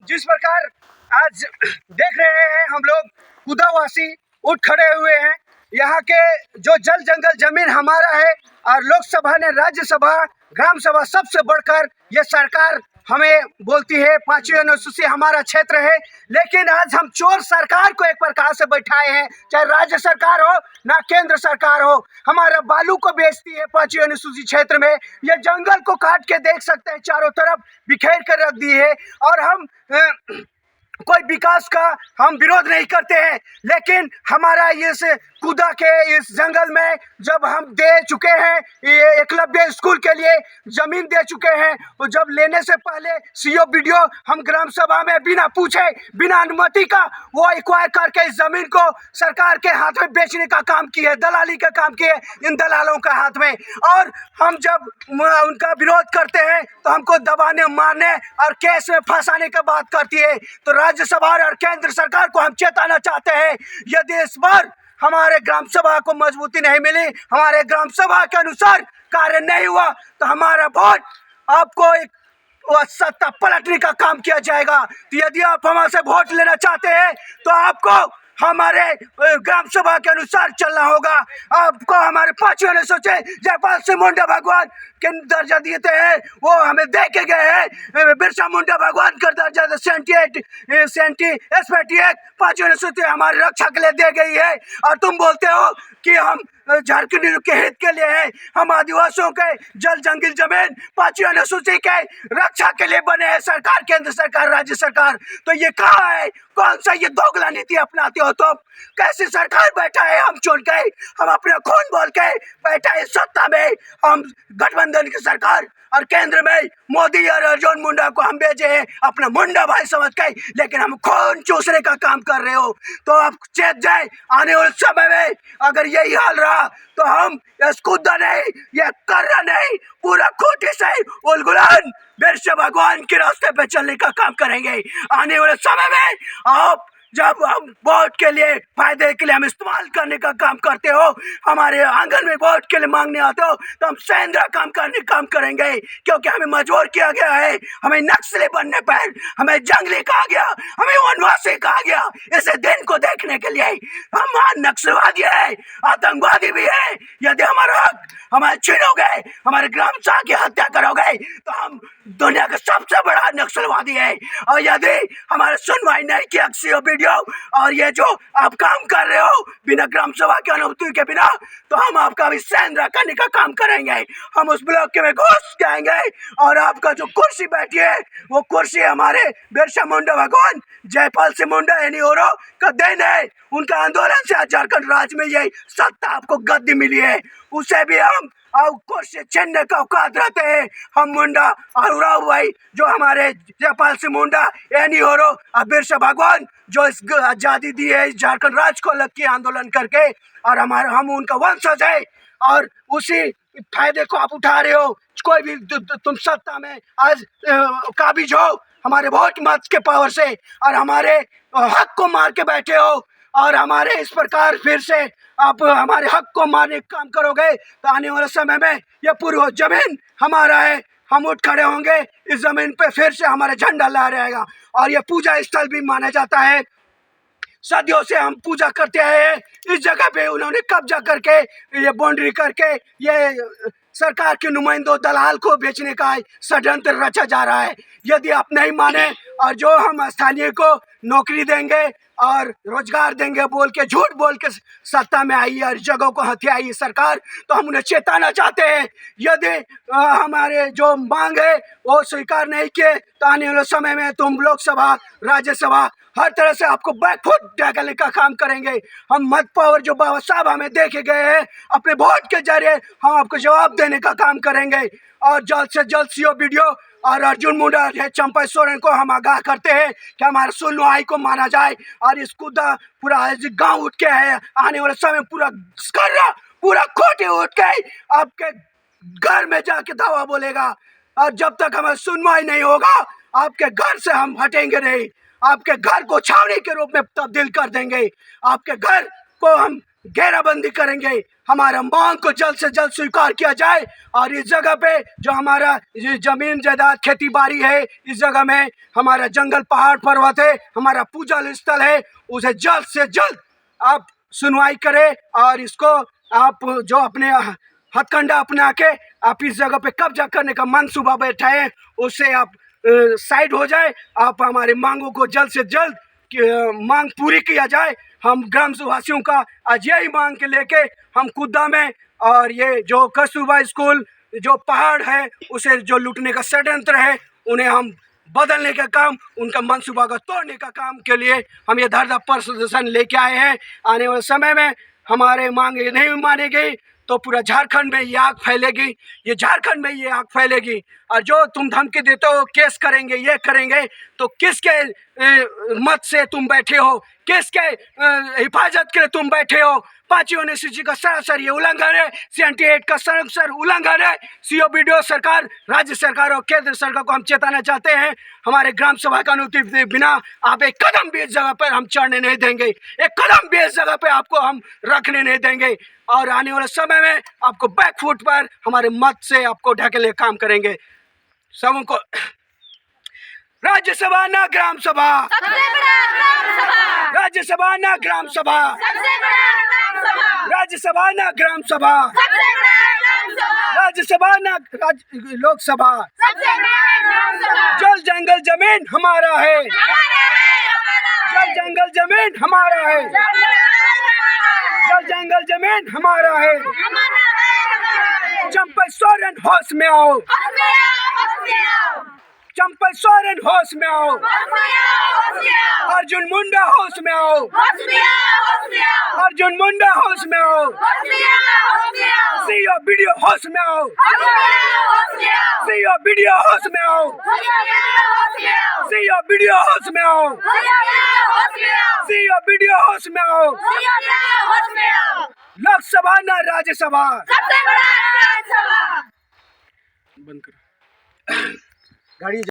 जिस प्रकार आज देख रहे हैं हम लोग कुदावासी उठ खड़े हुए हैं। यहाँ के जो जल जंगल जमीन हमारा है और लोकसभा ने राज्यसभा ग्राम सभा सबसे बढ़कर ये सरकार हमें बोलती है 5वीं अनुसूची हमारा क्षेत्र है। लेकिन आज हम चोर सरकार को एक प्रकार से बैठाए हैं, चाहे राज्य सरकार हो ना केंद्र सरकार हो, हमारा बालू को बेचती है 5वीं अनुसूची क्षेत्र में। ये जंगल को काट के देख सकते हैं, चारों तरफ बिखेर कर रख दी है। और हम कोई विकास का हम विरोध नहीं करते हैं, लेकिन हमारा इस कुदा के इस जंगल में जब हम दे चुके हैं, ये एकलव्य स्कूल के लिए जमीन दे चुके हैं, और जब लेने से पहले सीओ बीडीओ हम ग्राम सभा में बिना पूछे बिना अनुमति का वो एक्वायर करके इस जमीन को सरकार के हाथ में बेचने का काम किए, दलाली का काम किए इन दलालों के हाथ में। और हम जब उनका विरोध करते हैं तो हमको दबाने मारने और केस में फंसाने की बात करती है। तो राज्यसभा और केंद्र सरकार को हम चेताना चाहते हैं, यदि इस बार हमारे ग्राम सभा को मजबूती नहीं मिली, हमारे ग्राम सभा के अनुसार कार्य नहीं हुआ, तो हमारा वोट आपको एक सत्ता पलटने का काम किया जाएगा। तो यदि आप हमारे वोट लेना चाहते हैं तो आपको हमारे ग्राम सभा के अनुसार चलना होगा। आपको हमारे 5वीं अनुसूची जयपाल सिंह मुंडा भगवान के दर्जा देते हैं, वो हमें दे के गए हैं। बिरसा मुंडा भगवान का दर्जा 5वीं अनुसूची हमारी रक्षा के लिए दे गई है। और तुम बोलते हो कि हम झारखंड के हित के लिए है। हम आदिवासियों के जल जंगल जमीन 5वीं अनुसूची के रक्षा के लिए बने हैं सरकार, केंद्र सरकार, राज्य सरकार। तो ये कहाँ है, कौन सा ये दोगला नीति अपनाते हो तुम? कैसी सरकार बैठा है हम चुन के, हम अपने खून बोल के बैठा है सत्ता में, हम गठबंधन की सरकार और केंद्र में मोदी और अर्जुन मुंडा को हम भेजे हैं अपना मुंडा भाई समझ के, लेकिन हम खून चूसने का काम कर रहे हो। तो आप चेत जाए, आने वाले समय में अगर यही हाल रहा तो हम कूदा नहीं, ये कर्रा नहीं, पूरा खोटे से उलगुलान बिरसा भगवान के रास्ते पे चलने का काम करेंगे। आने वाले समय में आप जब हम वोट के लिए फायदे के लिए हम इस्तेमाल करने का काम करते हो, हमारे आंगन में वोट के लिए मांगने आते हो, तो हम सेंद्रा काम करेंगे, क्योंकि हमें मजबूर किया गया है। हमें नक्सली बनने पर, हमें जंगली कहा गया, हमें वनवासी कहा गया। इसे दिन को देखने के लिए हम नक्सलवादी है, आतंकवादी भी है। यदि हमारा हक हमारे छीनोगे, हमारे ग्राम सभा की हत्या करोगे, तो हम दुनिया का सबसे बड़ा नक्सलवादी है। और यदि हमारे सुनवाई नहीं किया सीओ वीडियो और ये जो आप काम कर रहे हो बिना ग्राम सभा की अनुमति के बिना, तो हम आपका भी सेंद्रा करने का काम करेंगे। हम उस ब्लॉक के में घुस जाएंगे और आपका जो कुर्सी बैठी है वो कुर्सी हमारे बिरसा मुंडा भगवान जयपाल सिंह मुंडा यानी औरों का देन है। उनका आंदोलन से झारखंड राज्य में ये सत्ता आपको गद्दी मिली है, उसे भी हम कुर्सी छीनने का औकात रखते हैं। हम मुंडा और उराव भाई जो हमारे जयपाल सिंह मुंडा यानी औरों बिरसा भगवान जो इस आजादी दी है, इस झारखंड राज्य को अलग किया आंदोलन करके, और हम उनका वंशज है। और उसी फायदे को आप उठा रहे हो। कोई भी तुम सत्ता में आज काबिज हो हमारे वोट मत के पावर से, और हमारे हक को मार के बैठे हो, और हमारे इस प्रकार फिर से आप हमारे हक को मारने का काम करोगे, तो आने वाले समय में यह पूरी जमीन हमारा है, हम उठ खड़े होंगे, इस जमीन पे फिर से हमारा झंडा लहराएगा। और यह पूजा स्थल भी माना जाता है, सदियों से हम पूजा करते आए हैं। इस जगह पे उन्होंने कब्जा करके ये बाउंड्री करके ये सरकार के नुमाइंदों दलाल को बेचने का षड्यंत्र रचा जा रहा है। यदि आप नहीं माने और जो हम स्थानीय को नौकरी देंगे और रोजगार देंगे बोल के, झूठ बोल के सत्ता में आई और जगहों को हथियाई सरकार, तो हम उन्हें चेताना चाहते हैं। यदि हमारे जो मांग है वो स्वीकार नहीं किए, तो आने वाले समय में तुम लोकसभा राज्यसभा हर तरह से आपको बैकफुट ढकेलने का काम करेंगे। हम मत पावर जो बाबा साहब हमें देके गए हैं, अपने वोट के जरिए हम आपको जवाब देने का काम करेंगे। और जल्द से जल्द सीओ वीडियो और अर्जुन मुंडा चंपा सोरेन को हम आगाह करते हैं कि हमारे सुनवाई को माना जाए। और इस कूदा पूरा गांव उठ के है, आने वाले समय पूरा खोटे उठ के आपके घर में जाके दावा बोलेगा। और जब तक हमें सुनवाई नहीं होगा, आपके घर से हम हटेंगे नहीं। आपके घर को छावनी के रूप में तब्दील कर देंगे। आपके घर को हम घेराबंदी करेंगे। हमारा मांग को जल्द से जल्द स्वीकार किया जाए और इस जगह पे जो हमारा जमीन जायदाद खेती बाड़ी है, इस जगह में हमारा जंगल पहाड़ पर्वत है, हमारा पूजा स्थल है, उसे जल्द से जल्द आप सुनवाई करें और इसको आप जो अपने हथकंडा अपना के आप इस जगह पे कब्जा करने का मंसूबा बैठाए, उससे आप साइड हो जाए। आप हमारे मांगों को जल्द से जल्द मांग पूरी किया जाए। हम ग्राम वासियों का आज यही मांग के लेके हम कुद्दा में और ये जो कस्तूरबा स्कूल जो पहाड़ है उसे जो लूटने का षड्यंत्र है, उन्हें हम बदलने का काम, उनका मंसूबा को तोड़ने का काम के लिए हम ये धरना प्रदर्शन लेके आए हैं। आने वाले समय में हमारे मांगे नहीं मानी गई तो पूरा झारखंड में ये आग फैलेगी, ये झारखंड में ये आग फैलेगी। और जो तुम धमकी देते हो केस करेंगे ये करेंगे, तो किसके मत से तुम बैठे हो, किसके हिफाजत के लिए तुम बैठे हो? 5वीं अनुसूची का सरासर ये उल्लंघन है, 78 का सरासर उल्लंघन है। सीओ बीडीओ सरकार, राज्य सरकार और केंद्र सरकार को हम चेताना चाहते हैं, हमारे ग्राम सभा का अनुमति के बिना आप एक कदम भी इस जगह पर हम चढ़ने नहीं देंगे, एक कदम भी इस जगह पर आपको हम रखने नहीं देंगे। और आने वाले समय में आपको बैकफुट पर हमारे मत से आपको ढकेले काम करेंगे। सबको राज्यसभा ना ग्राम सभा, राज्यसभा ना ग्राम सभा, राज्यसभा ना ग्राम सभा, राज्यसभा ना लोकसभा। जल जंगल जमीन हमारा है, जल जंगल जमीन हमारा है, जल जंगल जमीन हमारा है। चंपा सोरेन होश में आओ, चंपा सोरेन होश में आओ, अर्जुन मुंडा होश में आओ, अर्जुन मुंडा होश में आओ, सीओ बीडीओ होश में आओ, सीओ बीडीओ होश में आओ, सीओ बीडीओ होश में आओ, सीओ बीडीओ होश में आओ। लोकसभा ना राज्यसभा, बंद करो गाड़ी।